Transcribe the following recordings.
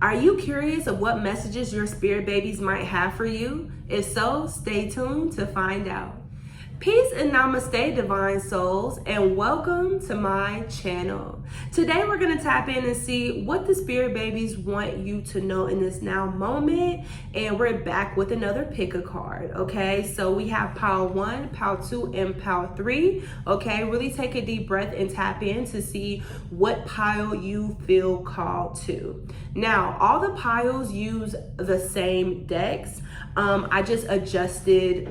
Are you curious of what messages your spirit babies might have for you? If so, stay tuned to find out. Peace and namaste, divine souls, and welcome to my channel. Today we're going to tap in and see what the spirit babies want you to know in this now moment, and we're back with another pick a card. Okay, so we have pile 1, pile 2, and pile 3. Okay, really take a deep breath and tap in to see what pile you feel called to. Now, all the piles use the same decks. I just adjusted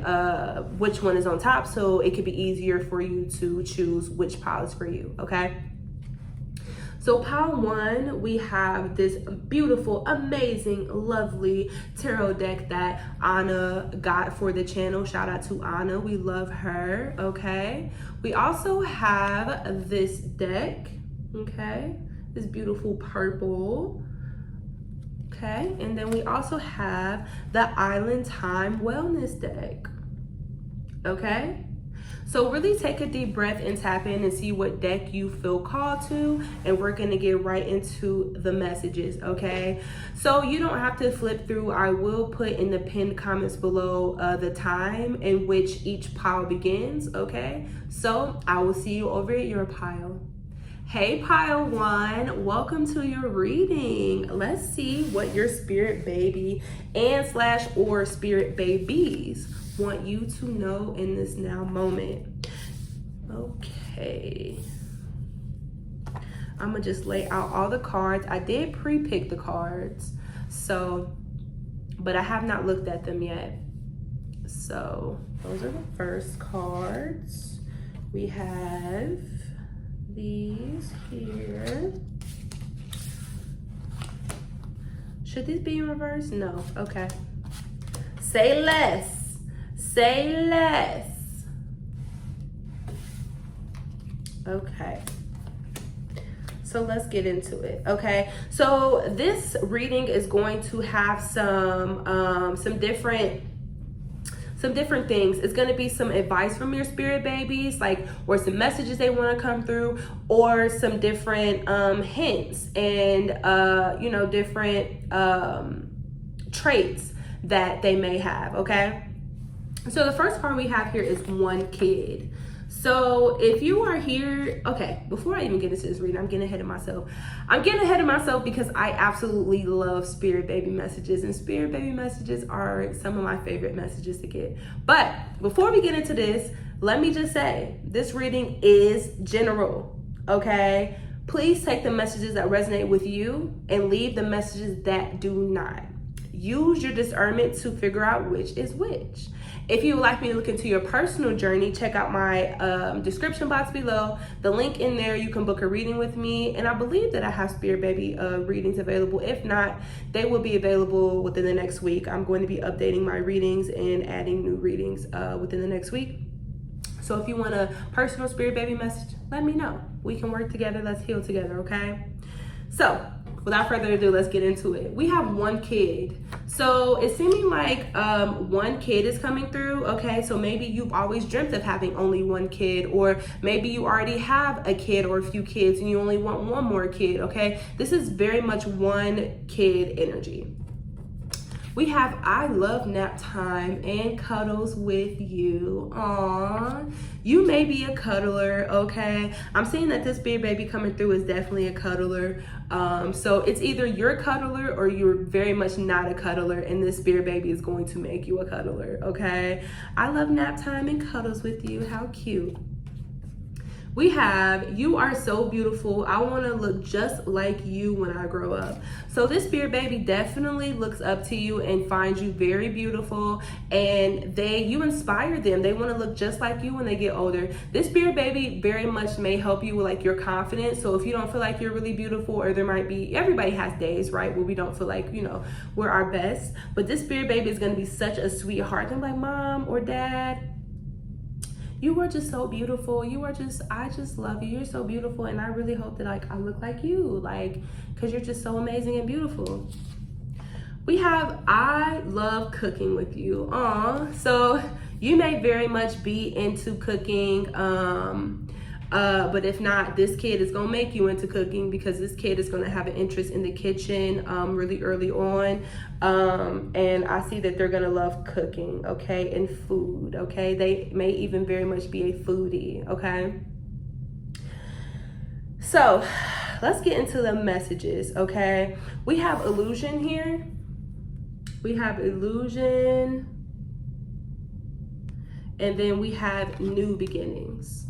which one is on top so it could be easier for you to choose which pile is for you, okay? So pile 1, we have this beautiful, amazing, lovely tarot deck that Anna got for the channel. Shout out to Anna, we love her, okay? We also have this deck, okay? This beautiful purple. Okay, and then we also have the Island Time Wellness deck. Okay, so really take a deep breath and tap in and see what deck you feel called to, and we're gonna get right into the messages. Okay, so you don't have to flip through. I will put in the pinned comments below the time in which each pile begins. Okay, so I will see you over at your pile. Hey pile 1, welcome to your reading. Let's see what your spirit baby and / or spirit babies want you to know in this now moment. Okay, I'm gonna just lay out all the cards. I did pre-pick the cards, but I have not looked at them yet. So those are the first cards. We have these here. Should this be in reverse? No. Okay. Say less. Say less. Okay. So let's get into it. Okay. So this reading is going to have some different things. It's going to be some advice from your spirit babies, or some messages they want to come through, or some different hints and different traits that they may have. Okay, so the first card we have here is one kid. So if you are here, okay, before I even get into this reading, I'm getting ahead of myself. I'm getting ahead of myself because I absolutely love spirit baby messages, and spirit baby messages are some of my favorite messages to get. But before we get into this, let me just say, this reading is general, okay? Please take the messages that resonate with you and leave the messages that do not. Use your discernment to figure out which is which. If you would like me to look into your personal journey, check out my description box below. The link in there, you can book a reading with me. And I believe that I have spirit baby readings available. If not, they will be available within the next week. I'm going to be updating my readings and adding new readings within the next week. So if you want a personal spirit baby message, let me know. We can work together. Let's heal together, okay? So without further ado, let's get into it. We have one kid. So it's seeming like one kid is coming through, okay? So maybe you've always dreamt of having only one kid, or maybe you already have a kid or a few kids and you only want one more kid, okay? This is very much one kid energy. We have I love nap time and cuddles with you. Aww. You may be a cuddler, okay? I'm seeing that this spirit baby coming through is definitely a cuddler. So it's either you're a cuddler or you're very much not a cuddler, and this spirit baby is going to make you a cuddler, okay? I love nap time and cuddles with you. How cute. We have, you are so beautiful. I want to look just like you when I grow up. So this spirit baby definitely looks up to you and finds you very beautiful, and you inspire them. They want to look just like you when they get older. This spirit baby very much may help you with your confidence. So if you don't feel like you're really beautiful, or there might be, everybody has days, right, where we don't feel like, we're our best. But this spirit baby is going to be such a sweetheart. I'm like, Mom or Dad, you are just so beautiful. I just love you. You're so beautiful. And I really hope that I look like you, because you're just so amazing and beautiful. We have, I love cooking with you. So you may very much be into cooking. But if not, this kid is gonna make you into cooking, because this kid is gonna have an interest in the kitchen really early on. And I see that they're gonna love cooking, okay, and food, okay? They may even very much be a foodie, okay? So let's get into the messages, okay? We have illusion here. We have illusion. And then we have new beginnings.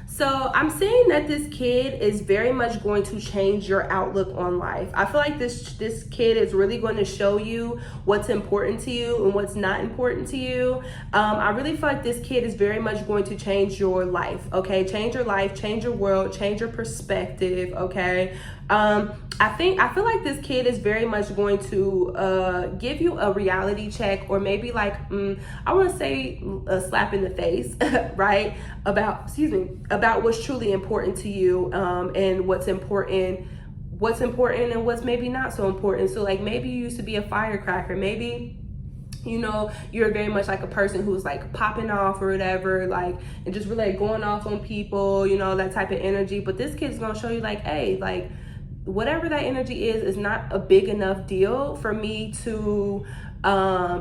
So I'm saying that this kid is very much going to change your outlook on life. I feel like this kid is really going to show you what's important to you and what's not important to you. I really feel like this kid is very much going to change your life, okay? Change your life, change your world, change your perspective, okay? I feel like this kid is very much going to give you a reality check, or maybe like I want to say a slap in the face, right? About what's truly important to you, and what's important and what's maybe not so important. So like maybe you used to be a firecracker, maybe you know you're very much like a person who's like popping off or whatever, like, and just really like going off on people, you know, that type of energy. But this kid's gonna show you like, hey, like whatever that energy is not a big enough deal for me to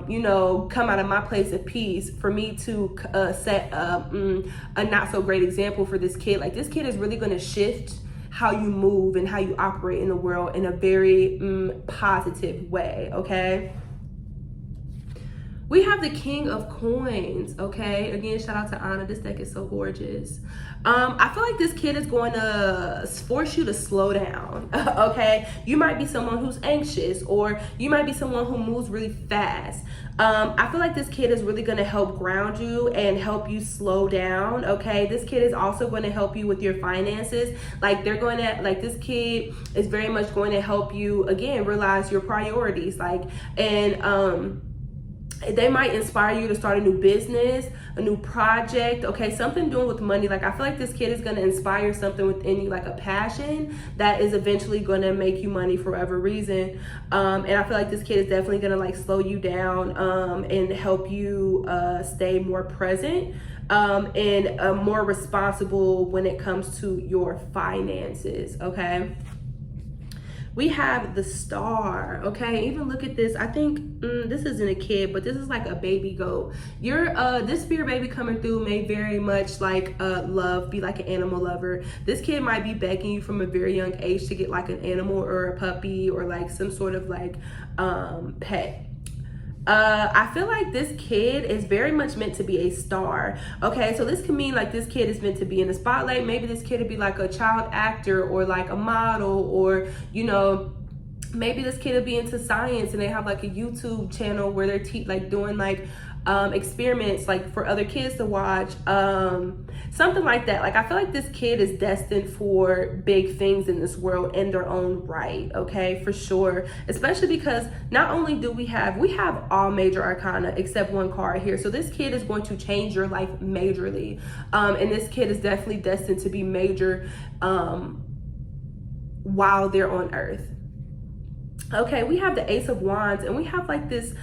you know, come out of my place of peace, for me to set a not so great example for this kid. Like this kid is really going to shift how you move and how you operate in the world in a very positive way, okay? We have the King of Coins, okay? Again, shout out to Anna. This deck is so gorgeous. I feel like this kid is going to force you to slow down, okay? You might be someone who's anxious, or you might be someone who moves really fast. I feel like this kid is really going to help ground you and help you slow down, okay? This kid is also going to help you with your finances. Like they're going to, like this kid is very much going to help you, again, realize your priorities, like, and they might inspire you to start a new business, a new project, okay? Something doing with money. Like I feel like this kid is going to inspire something within you, like a passion that is eventually going to make you money for whatever reason. And I feel like this kid is definitely going to like slow you down and help you stay more present and more responsible when it comes to your finances, okay? We have the Star, okay? Even look at this. I think this isn't a kid, but this is like a baby goat. This spirit baby coming through may very much like be like an animal lover. This kid might be begging you from a very young age to get like an animal or a puppy or like some sort of like pet. I feel like this kid is very much meant to be a star, okay? So this can mean like this kid is meant to be in the spotlight. Maybe this kid would be like a child actor or like a model, or, you know, maybe this kid would be into science and they have like a YouTube channel where they're like doing like experiments like for other kids to watch, something like that. Like I feel like this kid is destined for big things in this world in their own right, okay, for sure. Especially because not only do we have all major arcana except one card here, so this kid is going to change your life majorly, and this kid is definitely destined to be major while they're on earth. Okay, we have the Ace of Wands, and we have like this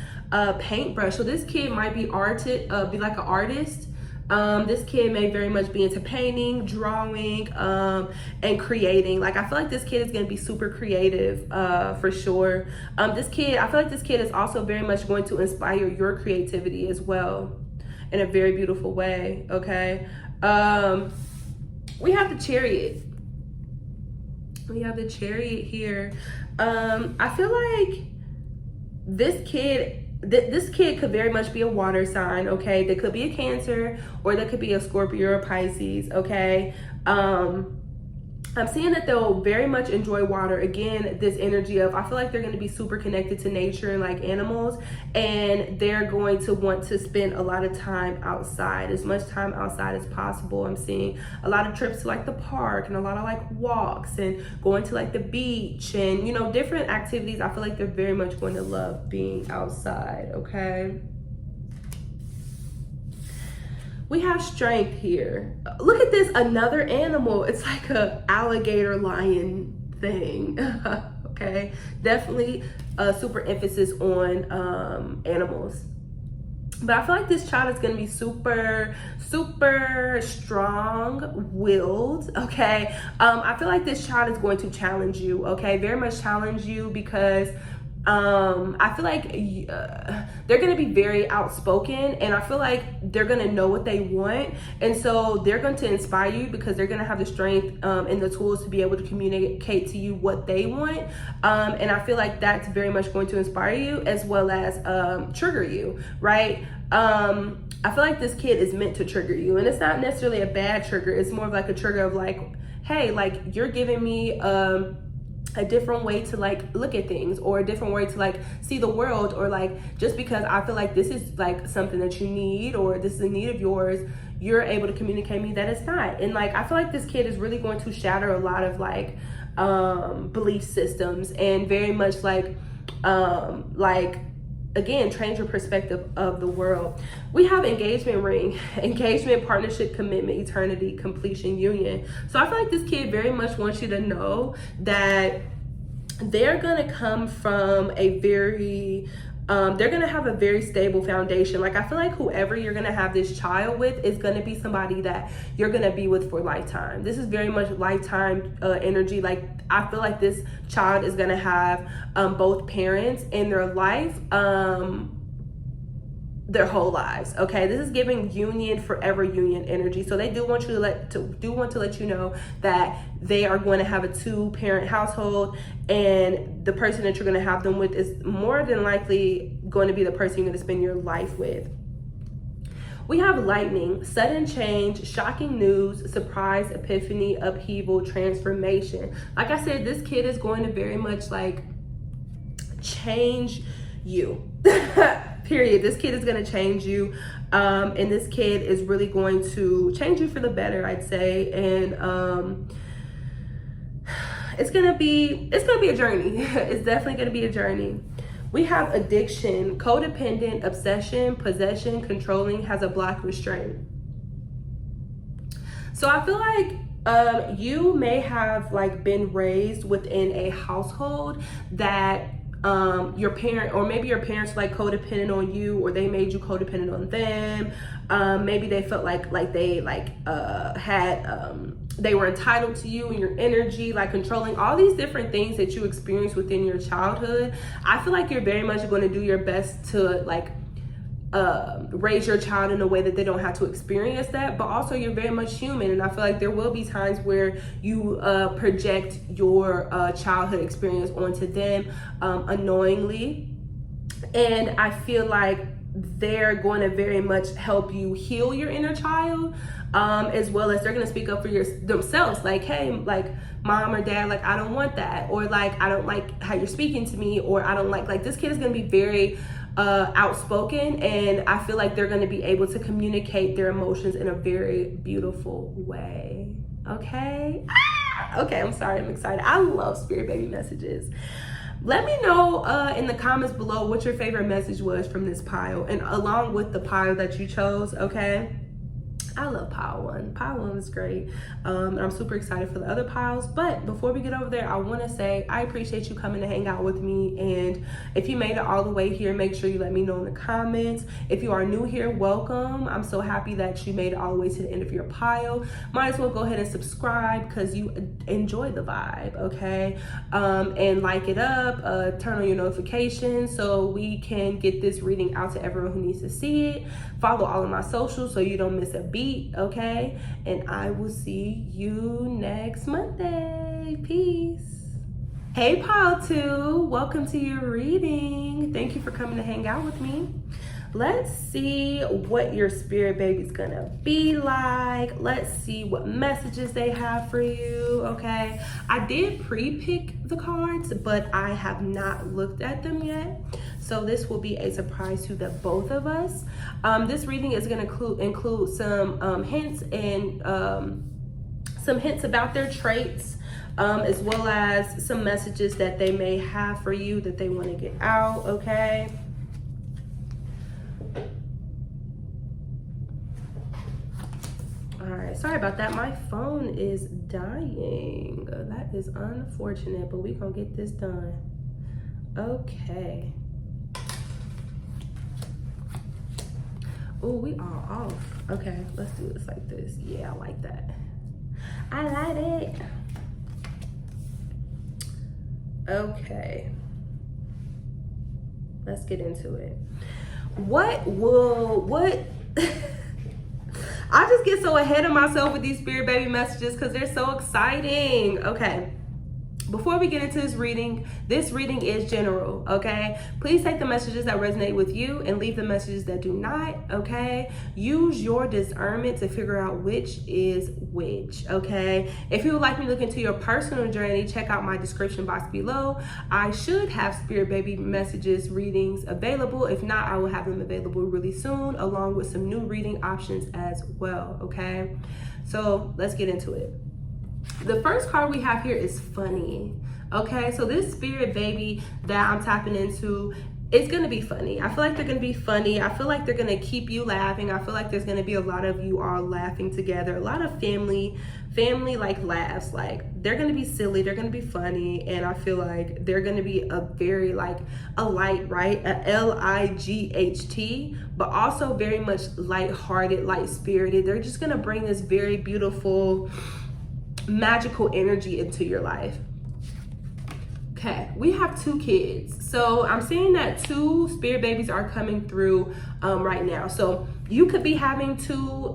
paintbrush. So this kid might be be like an artist. This kid may very much be into painting, drawing, and creating. Like I feel like this kid is going to be super creative for sure. I feel like this kid is also very much going to inspire your creativity as well in a very beautiful way, okay? We have the Chariot. We have the Chariot here. I feel like this kid could very much be a water sign, okay? They could be a Cancer, or they could be a Scorpio or Pisces, okay? I'm seeing that they'll very much enjoy water. Again, this energy of, I feel like they're going to be super connected to nature and like animals, and they're going to want to spend a lot of time outside, as much time outside as possible. I'm seeing a lot of trips to like the park and a lot of like walks and going to like the beach and, you know, different activities. I feel like they're very much going to love being outside, okay? We have Strength here. Look at this, another animal. It's like a alligator lion thing, okay? Definitely a super emphasis on animals. But I feel like this child is going to be super, super strong-willed, okay? I feel like this child is going to challenge you, okay? Very much challenge you, because I feel like they're going to be very outspoken, and I feel like they're going to know what they want. And so they're going to inspire you because they're going to have the strength and the tools to be able to communicate to you what they want. And I feel like that's very much going to inspire you, as well as trigger you, right? I feel like this kid is meant to trigger you, and it's not necessarily a bad trigger. It's more of like a trigger of like, hey, like, you're giving me a different way to like look at things, or a different way to like see the world, or like, just because I feel like this is like something that you need, or this is a need of yours, you're able to communicate me that it's not. And like, I feel like this kid is really going to shatter a lot of like belief systems, and very much like again, change your perspective of the world. We have engagement ring, engagement, partnership, commitment, eternity, completion, union. So I feel like this kid very much wants you to know that they're gonna come from a very they're gonna have a very stable foundation. Like, I feel like whoever you're gonna have this child with is gonna be somebody that you're gonna be with for a lifetime. This is very much lifetime energy. Like, I feel like this child is gonna have both parents in their life their whole lives. Okay, this is giving union, forever union energy. So they do want you to let you know that they are going to have a 2-parent household, and the person that you're going to have them with is more than likely going to be the person you're going to spend your life with. We have lightning, sudden change, shocking news, surprise, epiphany, upheaval, transformation. Like I said, this kid is going to very much like change you. Period. This kid is going to change you, and this kid is really going to change you for the better, I'd say. And it's gonna be a journey. It's definitely gonna be a journey. We have addiction, codependent, obsession, possession, controlling, has a block, restraint. So I feel like you may have like been raised within a household that your parent, or maybe your parents like codependent on you, or they made you codependent on them. Maybe they felt like they they were entitled to you and your energy, like controlling all these different things that you experienced within your childhood. I feel like you're very much going to do your best to like raise your child in a way that they don't have to experience that, but also you're very much human, and I feel like there will be times where you project your childhood experience onto them unknowingly, and I feel like they're going to very much help you heal your inner child, as well as they're going to speak up for themselves, like, hey, like, mom or dad, like, I don't want that, or like, I don't like how you're speaking to me, or I don't like this kid is going to be very outspoken, and I feel like they're going to be able to communicate their emotions in a very beautiful way. Okay. Okay, I'm sorry, I'm excited. I love spirit baby messages. Let me know in the comments below what your favorite message was from this pile, and along with the pile that you chose. Okay, I love pile 1. Pile 1 was great. I'm super excited for the other piles. But before we get over there, I want to say I appreciate you coming to hang out with me. And if you made it all the way here, make sure you let me know in the comments. If you are new here, welcome. I'm so happy that you made it all the way to the end of your pile. Might as well go ahead and subscribe because you enjoy the vibe, okay? And like it up, turn on your notifications so we can get this reading out to everyone who needs to see it. Follow all of my socials so you don't miss a beat, okay? And I will see you next Monday. Peace. Hey, pile 2, welcome to your reading. Thank you for coming to hang out with me. Let's see what your spirit baby's gonna be like. Let's see what messages they have for you, okay? I did pre-pick the cards, but I have not looked at them yet. So this will be a surprise to the both of us. This reading is gonna include some hints and some hints about their traits, as well as some messages that they may have for you that they wanna get out, okay? All right, sorry about that. My phone is dying. That is unfortunate, but we're gonna get this done. Okay. Oh, we are off. Okay, let's do this like this. Yeah, I like that. I like it. Okay. Let's get into it. What I just get so ahead of myself with these spirit baby messages because they're so exciting. Okay. Before we get into this reading is general, okay? Please take the messages that resonate with you and leave the messages that do not, okay? Use your discernment to figure out which is which, okay? If you would like me to look into your personal journey, check out my description box below. I should have spirit baby messages readings available. If not, I will have them available really soon, along with some new reading options as well, okay? So let's get into it. The first card we have here is funny. Okay, so this spirit baby that I'm tapping into, it's gonna be funny. I feel like they're gonna be funny. I feel like they're gonna keep you laughing. I feel like there's gonna be a lot of you all laughing together. A lot of family like laughs. Like they're gonna be silly, they're gonna be funny, and I feel like they're gonna be a very like a light, right? A L-I-G-H-T, but also very much light-hearted, light-spirited. They're just gonna bring this very beautiful, magical energy into your life. Okay, we have 2 kids. So I'm seeing that 2 spirit babies are coming through right now. So you could be having 2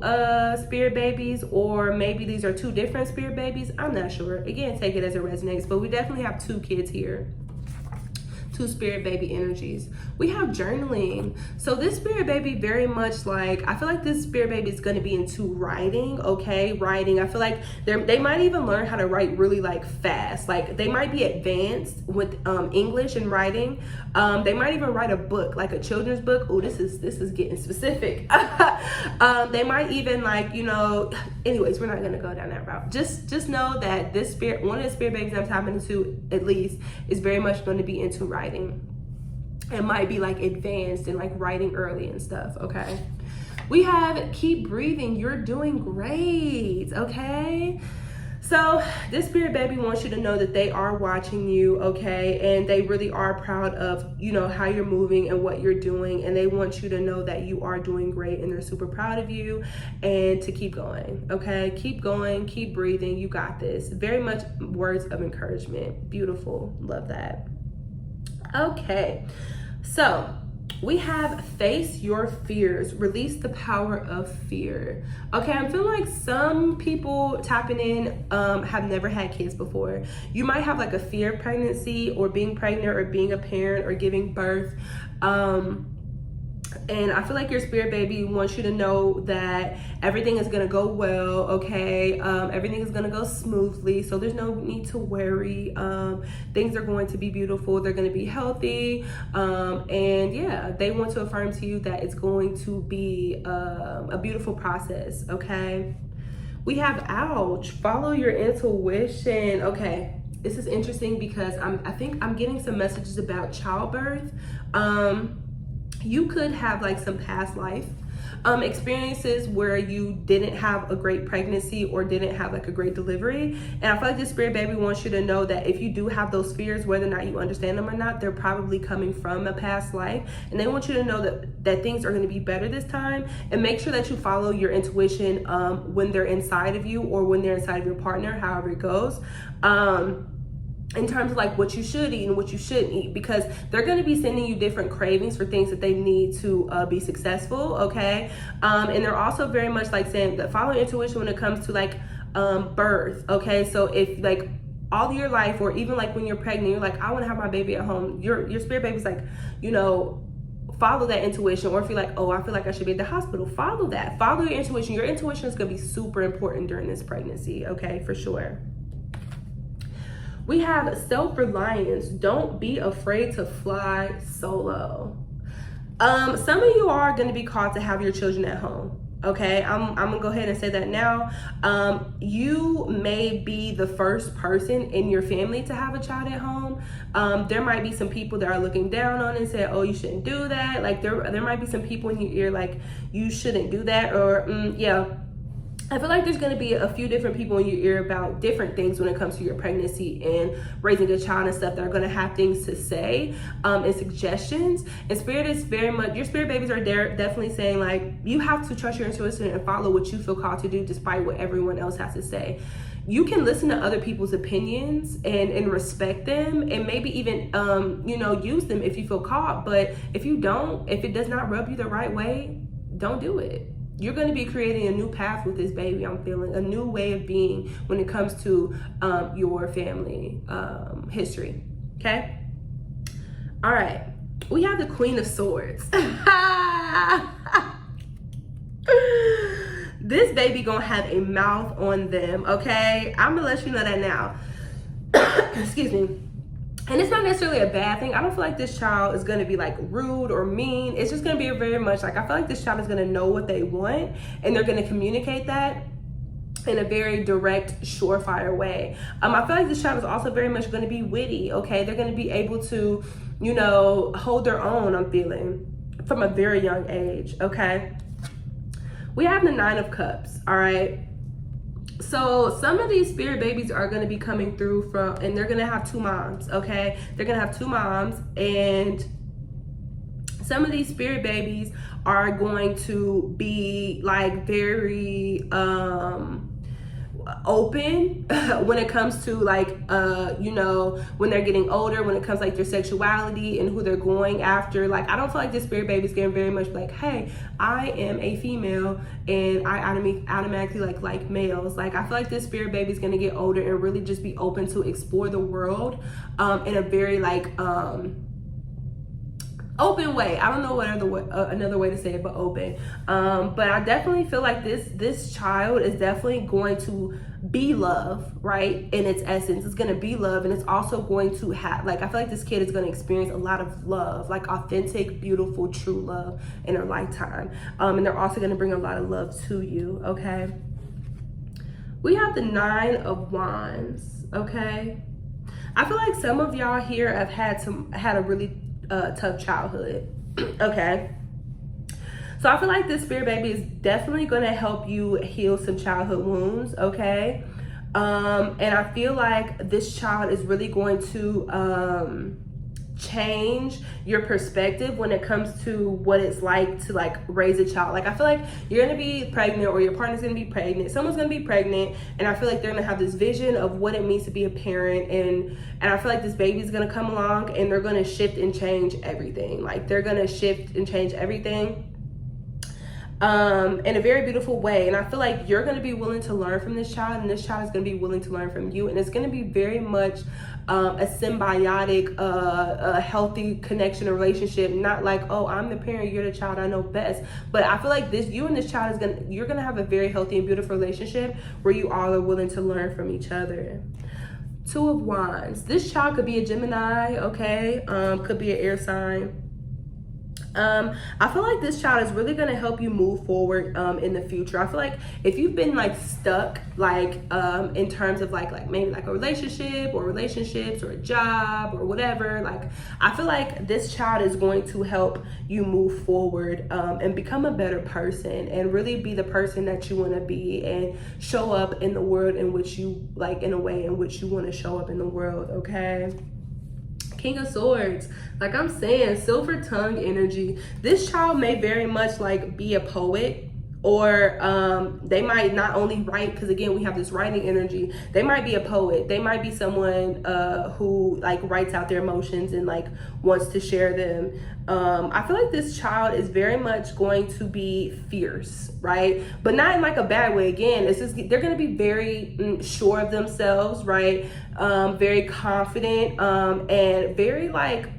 spirit babies, or maybe these are 2 different spirit babies. I'm not sure. Again, take it as it resonates, but we definitely have 2 kids here. 2 spirit baby energies. We have journaling. So this spirit baby very much like, I feel like this spirit baby is going to be into writing, okay? Writing. I feel like they might even learn how to write really like fast. Like they might be advanced with English and writing. They might even write a book, like a children's book. Oh, this is getting specific. They might even like, you know, anyways, we're not going to go down that route. Just know that this spirit, one of the spirit babies I'm tapping into at least, is very much going to be into writing. It might be like advanced and like writing early and stuff, okay? We have keep breathing, you're doing great, okay? So this spirit baby wants you to know that they are watching you, okay? And they really are proud of, you know, how you're moving and what you're doing. And they want you to know that you are doing great and they're super proud of you, and to keep going, okay? Keep going, keep breathing, you got this. Very much words of encouragement. Beautiful, love that. Okay, so we have face your fears, release the power of fear. Okay, I feel like some people tapping in have never had kids before. You might have like a fear of pregnancy or being pregnant or being a parent or giving birth. And I feel like your spirit baby wants you to know that everything is going to go well, okay? Everything is going to go smoothly, so there's no need to worry. Things are going to be beautiful. They're going to be healthy. And yeah, they want to affirm to you that it's going to be a beautiful process, okay? We have ouch, follow your intuition. Okay, this is interesting because I think I'm getting some messages about childbirth. You could have like some past life experiences where you didn't have a great pregnancy or didn't have like a great delivery. And I feel like this spirit baby wants you to know that if you do have those fears, whether or not you understand them or not, they're probably coming from a past life. And they want you to know that things are going to be better this time. And make sure that you follow your intuition when they're inside of you or when they're inside of your partner, however it goes. In terms of like what you should eat and what you shouldn't eat, because they're going to be sending you different cravings for things that they need to be successful, okay? And they're also very much like saying that follow intuition when it comes to like birth, okay? So if like all your life, or even like when you're pregnant, you're like, I want to have my baby at home, your spirit baby's like, you know, follow that intuition. Or if you're like, oh, I feel like I should be at the hospital, follow that. Follow your intuition. Your intuition is going to be super important during this pregnancy, okay? For sure. We have self-reliance. Don't be afraid to fly solo. Some of you are going to be called to have your children at home. Okay, I'm gonna go ahead and say that now. You may be the first person in your family to have a child at home. There might be some people that are looking down on it and say, oh, you shouldn't do that. Like there might be some people in your ear like, you shouldn't do that, or yeah. I feel like there's going to be a few different people in your ear about different things when it comes to your pregnancy and raising a child and stuff that are going to have things to say and suggestions. And spirit is very much, your spirit babies are there definitely saying like, you have to trust your intuition and follow what you feel called to do despite what everyone else has to say. You can listen to other people's opinions and respect them and maybe even, use them if you feel called. But if you don't, if it does not rub you the right way, don't do it. You're going to be creating a new path with this baby, I'm feeling, a new way of being when it comes to your family history, okay? All right, we have the Queen of Swords. This baby gonna have a mouth on them, okay? I'm gonna let you know that now. Excuse me. And it's not necessarily a bad thing. I don't feel like this child is gonna be like rude or mean. It's just gonna be very much like, I feel like this child is gonna know what they want and they're gonna communicate that in a very direct, surefire way. I feel like this child is also very much gonna be witty, okay? They're gonna be able to, hold their own, I'm feeling, from a very young age, okay? We have the Nine of Cups, all right? So some of these spirit babies are going to be coming through and they're going to have two moms, okay? They're going to have two moms, and some of these spirit babies are going to be like very open when it comes to like when they're getting older, when it comes like their sexuality and who they're going after. Like, I don't feel like this spirit baby is getting very much like, hey, I am a female and I automatically like males. Like, I feel like this spirit baby is going to get older and really just be open to explore the world in a very like open way. I don't know what another way to say it, but open. But I definitely feel like this child is definitely going to be love, right? In its essence, it's going to be love, and it's also going to have, like, I feel like this kid is going to experience a lot of love, like authentic, beautiful, true love in her lifetime. And they're also going to bring a lot of love to you, okay? We have the Nine of Wands, okay? I feel like some of y'all here have had a really tough childhood. Okay, so I feel like this spirit baby is definitely going to help you heal some childhood wounds, okay? And I feel like this child is really going to change your perspective when it comes to what it's like to like raise a child. Like, I feel like you're going to be pregnant, or your partner's going to be pregnant, someone's going to be pregnant, and I feel like they're going to have this vision of what it means to be a parent, and I feel like this baby's going to come along and they're going to shift and change everything. Like, they're going to shift and change everything in a very beautiful way. And I feel like you're going to be willing to learn from this child, and this child is going to be willing to learn from you, and it's going to be very much a symbiotic, a healthy connection or relationship. Not like, oh, I'm the parent, you're the child, I know best. But I feel like you and this child you're gonna have a very healthy and beautiful relationship where you all are willing to learn from each other. Two of Wands. This child could be a Gemini, okay? Could be an air sign. I feel like this child is really going to help you move forward in the future. I feel like if you've been like stuck, like in terms of like maybe like a relationship or relationships or a job or whatever, like I feel like this child is going to help you move forward and become a better person and really be the person that you want to be and show up in the world in which you like, in a way in which you want to show up in the world, okay? King of Swords, like I'm saying, silver tongue energy. This child may very much like be a poet, or they might not only write, because again, we have this writing energy. They might be a poet. They might be someone who like writes out their emotions and like wants to share them. I feel like this child is very much going to be fierce, right? But not in like a bad way. Again, it's just, they're going to be very sure of themselves, right? Very confident and very like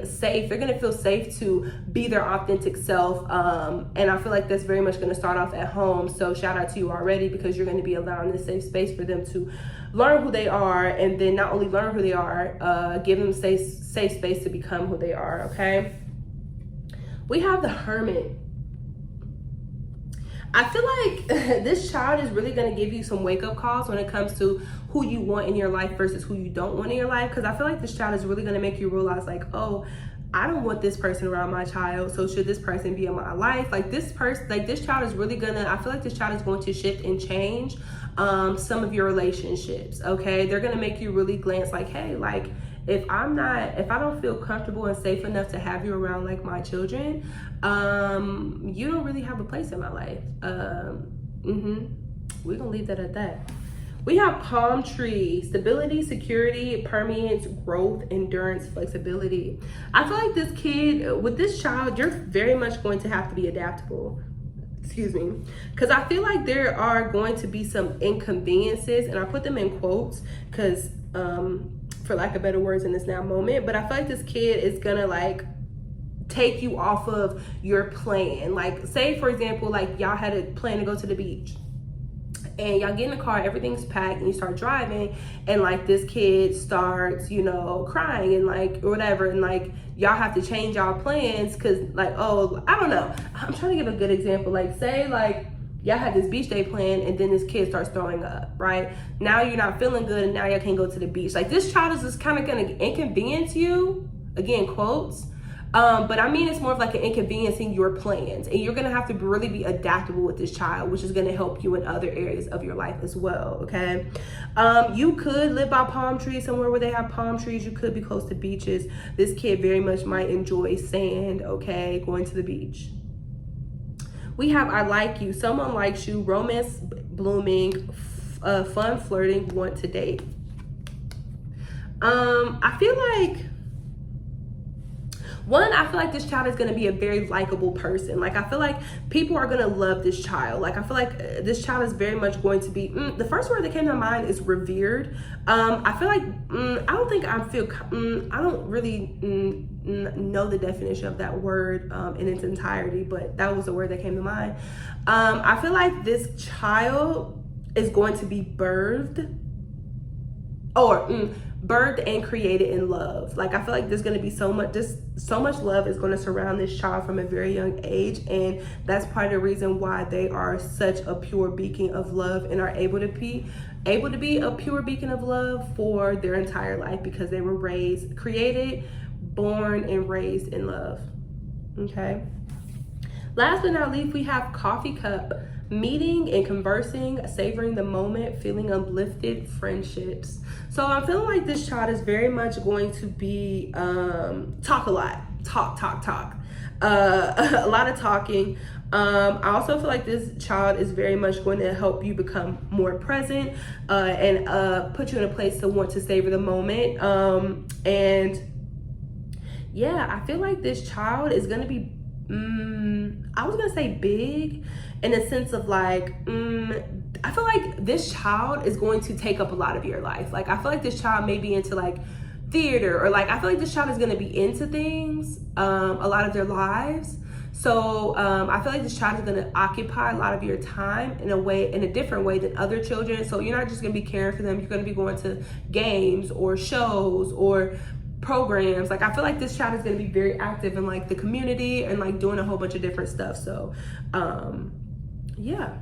safe. They're going to feel safe to be their authentic self. And I feel like that's very much going to start off at home. So shout out to you already, because you're going to be allowing this safe space for them to learn who they are, and then not only learn who they are, give them safe space to become who they are, okay? We have the Hermit. I feel like this child is really going to give you some wake-up calls when it comes to who you want in your life versus who you don't want in your life, because I feel like this child is really going to make you realize like, oh, I don't want this person around my child, so should this person be in my life? Like this child is really gonna, I feel like this child is going to shift and change some of your relationships, okay? They're gonna make you really glance like, hey, like if I don't feel comfortable and safe enough to have you around like my children, you don't really have a place in my life. We're gonna leave that at that. We have palm tree, stability, security, permanence, growth, endurance, flexibility. I feel like this kid, with this child, you're very much going to have to be adaptable. Excuse me. Because I feel like there are going to be some inconveniences, and I put them in quotes because, for lack of better words in this now moment, but I feel like this kid is gonna like take you off of your plan. Like say for example, like y'all had a plan to go to the beach, and y'all get in the car, everything's packed, and you start driving, and like this kid starts, you know, crying and like or whatever, and like y'all have to change y'all plans because like, oh, I don't know, I'm trying to give a good example. Like say like y'all had this beach day plan, and then this kid starts throwing up, right? Now you're not feeling good, and now y'all can't go to the beach. Like this child is just kind of gonna inconvenience you, again quotes, but I mean it's more of like an inconveniencing your plans, and you're gonna have to really be adaptable with this child, which is gonna help you in other areas of your life as well, okay? You could live by palm trees, somewhere where they have palm trees. You could be close to beaches. This kid very much might enjoy sand, okay, going to the beach. We have I like you, someone likes you, romance blooming, fun flirting, want to date. I feel like this child is going to be a very likable person. Like I feel like people are going to love this child. Like I feel like this child is very much going to be, the first word that came to mind is revered. I feel like, I don't really know the definition of that word in its entirety, but that was the word that came to mind. I feel like this child is going to be birthed and created in love. Like I feel like there's going to be so much love is going to surround this child from a very young age, and that's part of the reason why they are such a pure beacon of love and are able to be a pure beacon of love for their entire life, because they were created, born, and raised in love. Okay. Last but not least, we have coffee cup, meeting and conversing, savoring the moment, feeling uplifted, friendships. So I'm feeling like this child is very much going to be talk a lot, talk a lot of talking. I also feel like this child is very much going to help you become more present and put you in a place to want to savor the moment. And yeah, I feel like this child is going to be I was gonna say big in the sense of like, I feel like this child is going to take up a lot of your life. Like I feel like this child may be into like theater, or like I feel like this child is gonna be into things a lot of their lives. So I feel like this child is gonna occupy a lot of your time in a different way than other children. So you're not just gonna be caring for them, you're gonna be going to games or shows or programs. Like I feel like this child is going to be very active in like the community and like doing a whole bunch of different stuff. So yeah,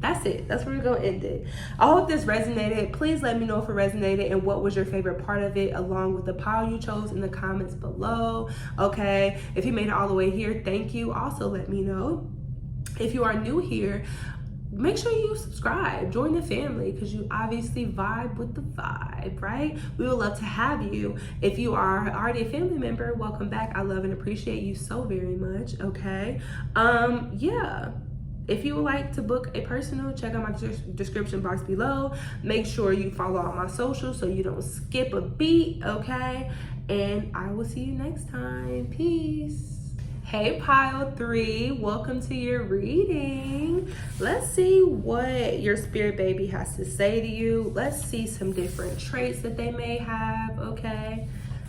that's it. That's where we're gonna end it. I hope this resonated. Please let me know if it resonated and what was your favorite part of it, along with the pile you chose, in the comments below. Okay, if you made it all the way here, thank you. Also let me know if you are new here. Make sure you subscribe, join the family, because you obviously vibe with the vibe, right? We would love to have you. If you are already a family member, welcome back. I love and appreciate you so very much, okay? Yeah. If you would like to book a personal, check out my description box below. Make sure you follow all my socials so you don't skip a beat, okay? And I will see you next time. Peace. Hey pile 3, welcome to your reading. Let's see what your spirit baby has to say to you. Let's see some different traits that they may have, okay?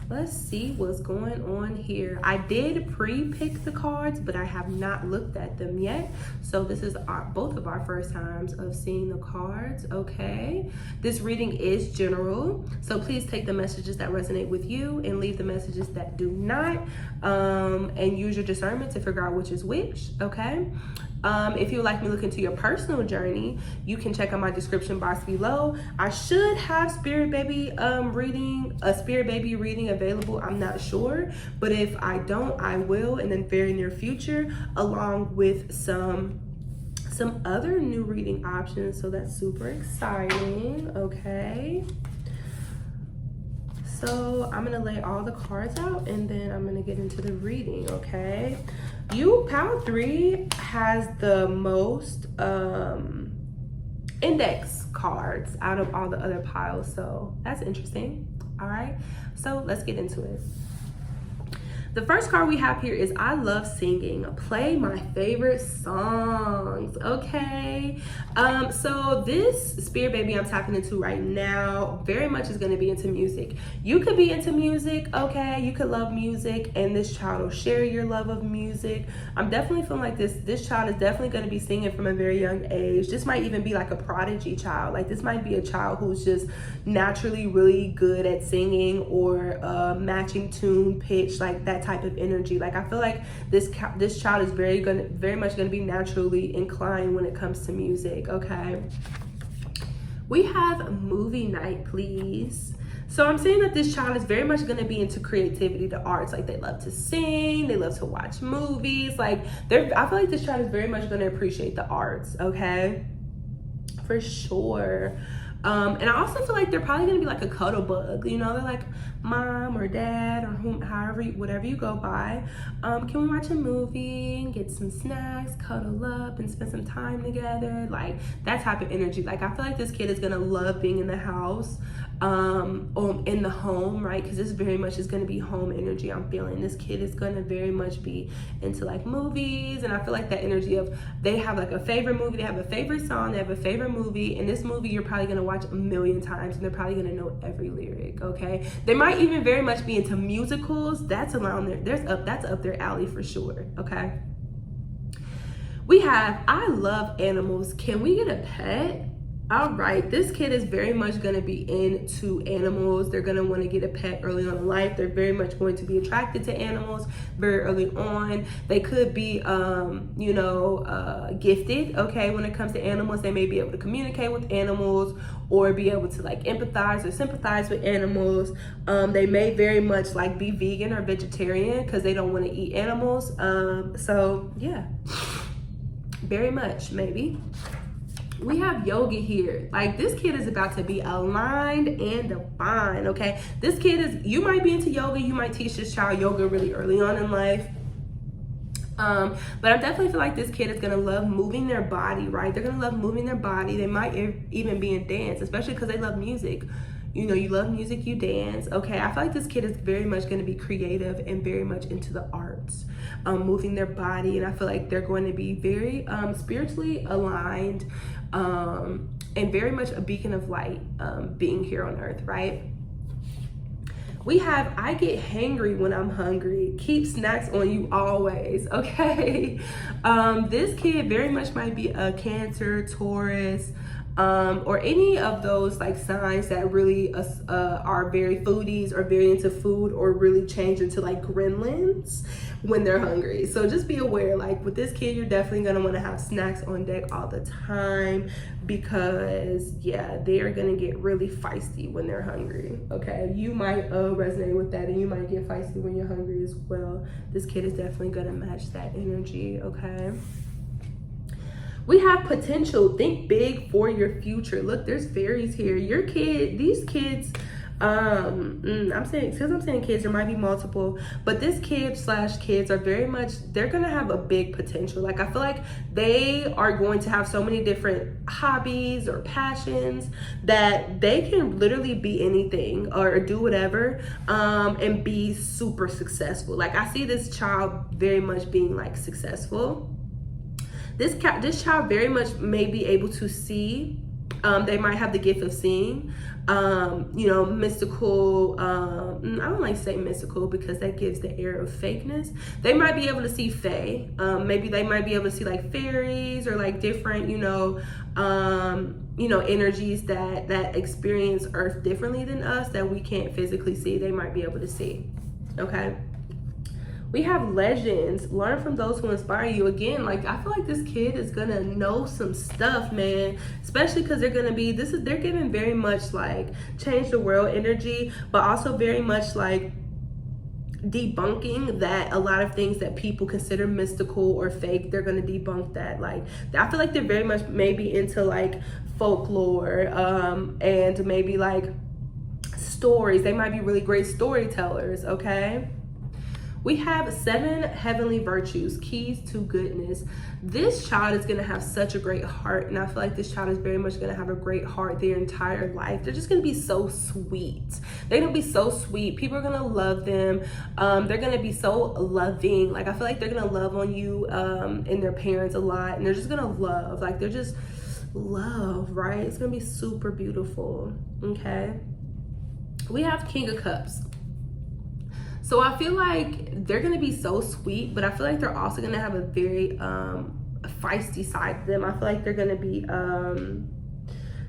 Let's see what's going on here. I did pre-pick the cards, but I have not looked at them yet. So this is both of our first times of seeing the cards, okay? This reading is general, so please take the messages that resonate with you and leave the messages that do not, and use your discernment to figure out which is which, okay? If you would like me to look into your personal journey, you can check out my description box below. I should have Spirit Baby Spirit Baby reading available. I'm not sure, but if I don't, I will in the very near future, along with some other new reading options. So that's super exciting. Okay. So I'm gonna lay all the cards out and then I'm gonna get into the reading, okay? Pile 3 has the most index cards out of all the other piles, so that's interesting. All right, so let's get into it. The first card we have here is I love singing. Play my favorite songs, okay? So this Spirit Baby I'm tapping into right now very much is gonna be into music. You could be into music, okay? You could love music and this child will share your love of music. I'm definitely feeling like this child is definitely gonna be singing from a very young age. This might even be like a prodigy child. Like this might be a child who's just naturally really good at singing or matching tune, pitch, like that type of energy. Like I feel like this child is very much gonna be naturally inclined when it comes to music, okay? We have movie night, please. So I'm saying that this child is very much going to be into creativity, the arts. Like they love to sing, they love to watch movies. Like I feel like this child is very much going to appreciate the arts, okay? For sure. And I also feel like they're probably gonna be like a cuddle bug, you know, they're like mom or dad or whatever you go by. Can we watch a movie, get some snacks, cuddle up and spend some time together? Like that type of energy. Like I feel like this kid is gonna love being in the house, or in the home, right? Because this very much is gonna be home energy. I'm feeling this kid is gonna very much be into like movies, and I feel like that energy of they have like a favorite movie, they have a favorite song, they have a favorite movie, and this movie you're probably gonna watch a million times and they're probably gonna know every lyric, okay? They might even very much be into musicals. That's around there. That's up their alley for sure, okay? We have I love animals. Can we get a pet? All right, this kid is very much going to be into animals. They're going to want to get a pet early on in life. They're very much going to be attracted to animals very early on. They could be, gifted, okay, when it comes to animals. They may be able to communicate with animals or be able to like empathize or sympathize with animals. They may very much like be vegan or vegetarian because they don't want to eat animals. So yeah, very much maybe. We have yoga here. Like this kid is about to be aligned and defined, okay? This kid you might be into yoga, you might teach this child yoga really early on in life. But I definitely feel like this kid is gonna love moving their body, right? They're gonna love moving their body. They might even be in dance, especially because they love music. You know, you love music, you dance, okay? I feel like this kid is very much gonna be creative and very much into the arts, moving their body, and I feel like they're going to be very spiritually aligned, and very much a beacon of light, being here on earth, right? We have I get hangry when I'm hungry. Keep snacks on you always, okay? This kid very much might be a Cancer, Taurus, or any of those like signs that really are very foodies or very into food or really change into like gremlins when they're hungry. So just be aware, like with this kid, you're definitely gonna wanna have snacks on deck all the time because yeah, they are gonna get really feisty when they're hungry, okay? You might resonate with that and you might get feisty when you're hungry as well. This kid is definitely gonna match that energy, okay? We have potential. Think big for your future. Look, there's fairies here. Your kid, these kids, I'm saying kids, there might be multiple, but this kid/kids are very much, they're gonna have a big potential. Like I feel like they are going to have so many different hobbies or passions that they can literally be anything or do whatever, and be super successful. Like I see this child very much being like successful. This child very much may be able to see. They might have the gift of seeing, mystical. I don't like to say mystical because that gives the air of fakeness. They might be able to see fae. Maybe they might be able to see like fairies or like different, energies that experience Earth differently than us that we can't physically see. They might be able to see. Okay. We have legends. Learn from those who inspire you. Again, like, I feel like this kid is gonna know some stuff, man. Especially because they're gonna be, they're giving very much like change the world energy, but also very much like debunking that a lot of things that people consider mystical or fake, they're gonna debunk that. Like, I feel like they're very much maybe into like folklore, and maybe like stories. They might be really great storytellers, okay? We have 7 heavenly virtues, keys to goodness. This child is gonna have such a great heart, and I feel like this child is very much gonna have a great heart their entire life. They're just gonna be so sweet. They're gonna be so sweet. People are gonna love them. They're gonna be so loving. Like, I feel like they're gonna love on you and their parents a lot, and they're just gonna love. Like, they're just love, right? It's gonna be super beautiful, okay? We have King of Cups. So I feel like they're gonna be so sweet, but I feel like they're also gonna have a very feisty side to them. I feel like they're gonna be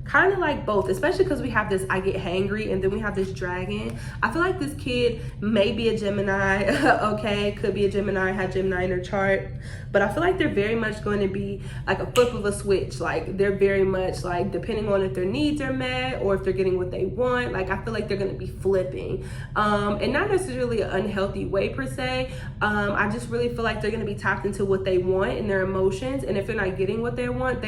kind of like both, especially because we have this I get hangry, and then we have this dragon. I feel like this kid may be a Gemini, okay, could be a Gemini, have Gemini in their chart, but I feel like they're very much going to be like a flip of a switch. Like, they're very much like, depending on if their needs are met or if they're getting what they want, like, I feel like they're going to be flipping, and not necessarily an unhealthy way per se. I just really feel like they're going to be tapped into what they want and their emotions, and if they're not getting what they want,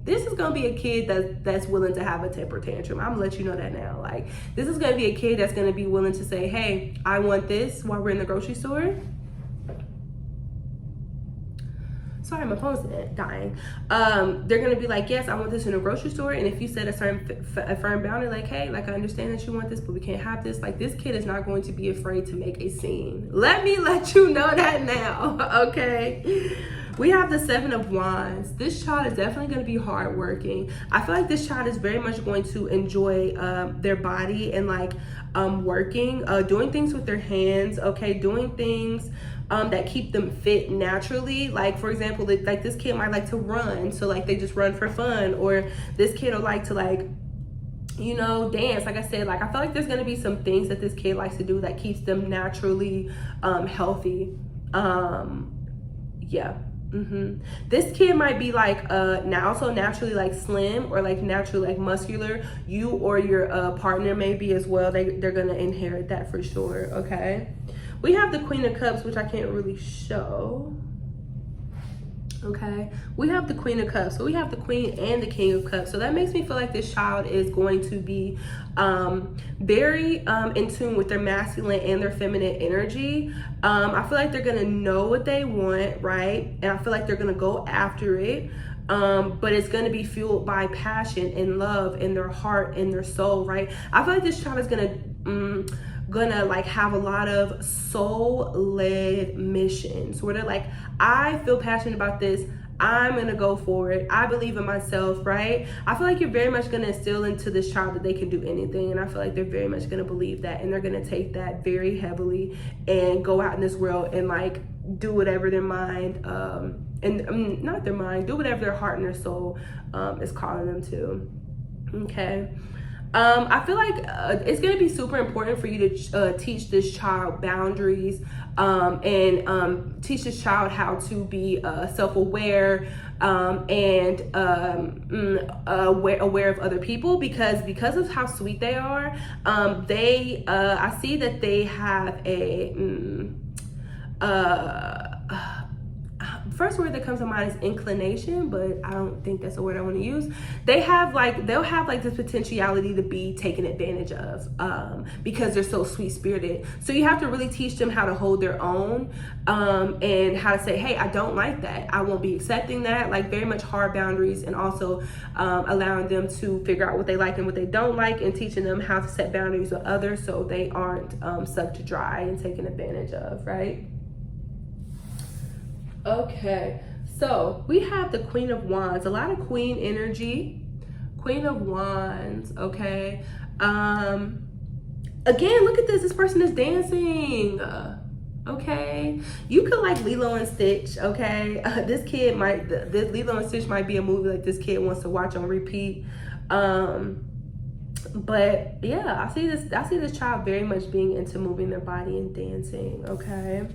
this is gonna be a kid that's willing to have a temper tantrum. I'm gonna let you know that now. Like, this is gonna be a kid that's gonna be willing to say, hey, I want this while we're in the grocery store. Sorry, my phone's dying. They're gonna be like, yes, I want this in a grocery store. And if you set a firm boundary, like, hey, like, I understand that you want this, but we can't have this. Like, this kid is not going to be afraid to make a scene. Let me let you know that now, okay? We have the 7 of Wands. This child is definitely going to be hardworking. I feel like this child is very much going to enjoy their body and like working, doing things with their hands, okay, doing things that keep them fit naturally. Like, for example, like this kid might like to run, so like they just run for fun, or this kid will like to like, you know, dance. Like I said, like, I feel like there's going to be some things that this kid likes to do that keeps them naturally healthy. Yeah. This kid might be like now also naturally like slim, or like naturally like muscular. You or your partner may be as well. They're gonna inherit that for sure, okay? We have the Queen of Cups, which I can't really show. Okay, we have the Queen of Cups. So we have the Queen and the King of Cups. So that makes me feel like this child is going to be very in tune with their masculine and their feminine energy. I feel like they're gonna know what they want, right? And I feel like they're gonna go after it. But it's gonna be fueled by passion and love in their heart and their soul, right? I feel like this child is gonna like have a lot of soul-led missions where they're like, I feel passionate about this, I'm gonna go for it, I believe in myself, right? I feel like you're very much gonna instill into this child that they can do anything, and I feel like they're very much gonna believe that, and they're gonna take that very heavily and go out in this world and like do whatever their mind not their mind, do whatever their heart and their soul is calling them to, okay? I feel like it's going to be super important for you to teach this child boundaries, and teach this child how to be self-aware, and aware of other people, because of how sweet they are. I see that they have first word that comes to mind is inclination, but I don't think that's the word I want to use. They'll have like this potentiality to be taken advantage of, because they're so sweet spirited. So you have to really teach them how to hold their own, and how to say, hey, I don't like that, I won't be accepting that. Like, very much hard boundaries, and also allowing them to figure out what they like and what they don't like, and teaching them how to set boundaries with others so they aren't sucked to dry and taken advantage of, right? Okay, so we have the Queen of Wands, a lot of queen energy, Queen of Wands, okay? Again, look at this person is dancing, okay? You could like Lilo and Stitch, okay? This Lilo and Stitch might be a movie like this kid wants to watch on repeat. But yeah, I see this child very much being into moving their body and dancing, okay?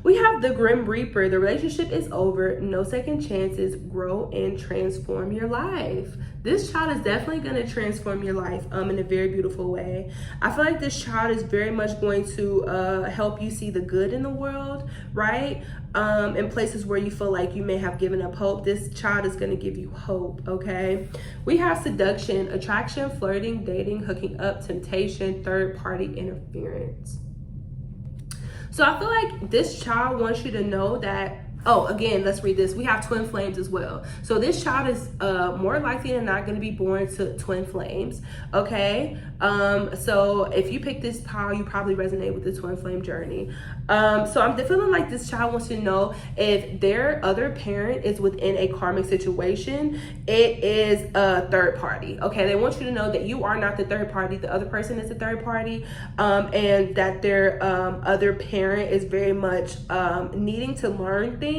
We have the Grim Reaper. The relationship is over. No second chances. Grow and transform your life. This child is definitely going to transform your life in a very beautiful way. I feel like this child is very much going to help you see the good in the world, right? In places where you feel like you may have given up hope, this child is going to give you hope, okay? We have seduction, attraction, flirting, dating, hooking up, temptation, third-party interference. So I feel like this child wants you to know that, oh, again, let's read this. We have twin flames as well. So this child is more likely than not going to be born to twin flames, okay? So if you pick this pile, you probably resonate with the twin flame journey. So I'm feeling like this child wants to know if their other parent is within a karmic situation, it is a third party, okay? They want you to know that you are not the third party. The other person is the third party, and that their other parent is very much needing to learn things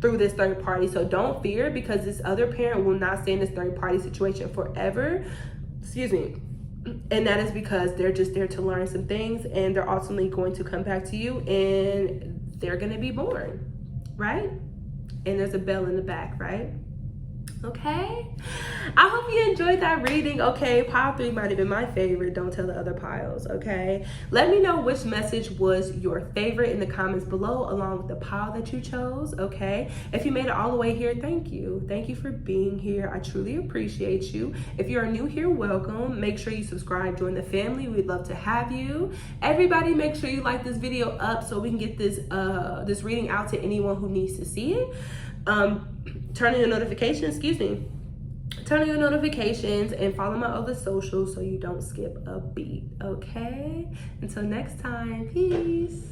through this third party. So don't fear, because this other parent will not stay in this third party situation forever. Excuse me. And that is because they're just there to learn some things, and they're ultimately going to come back to you, and they're going to be born, right? And there's a bell in the back, right? Okay, I hope you enjoyed that reading. Okay, pile 3 might have been my favorite. Don't tell the other piles. Okay, let me know which message was your favorite in the comments below, along with the pile that you chose. Okay, if you made it all the way here, thank you for being here. I truly appreciate you. If you're new here, welcome. Make sure you subscribe, join the family. We'd love to have you. Everybody, make sure you like this video up so we can get this this reading out to anyone who needs to see it. Turn on your notifications, turn on your notifications, and follow my other socials so you don't skip a beat, okay? Until next time, peace.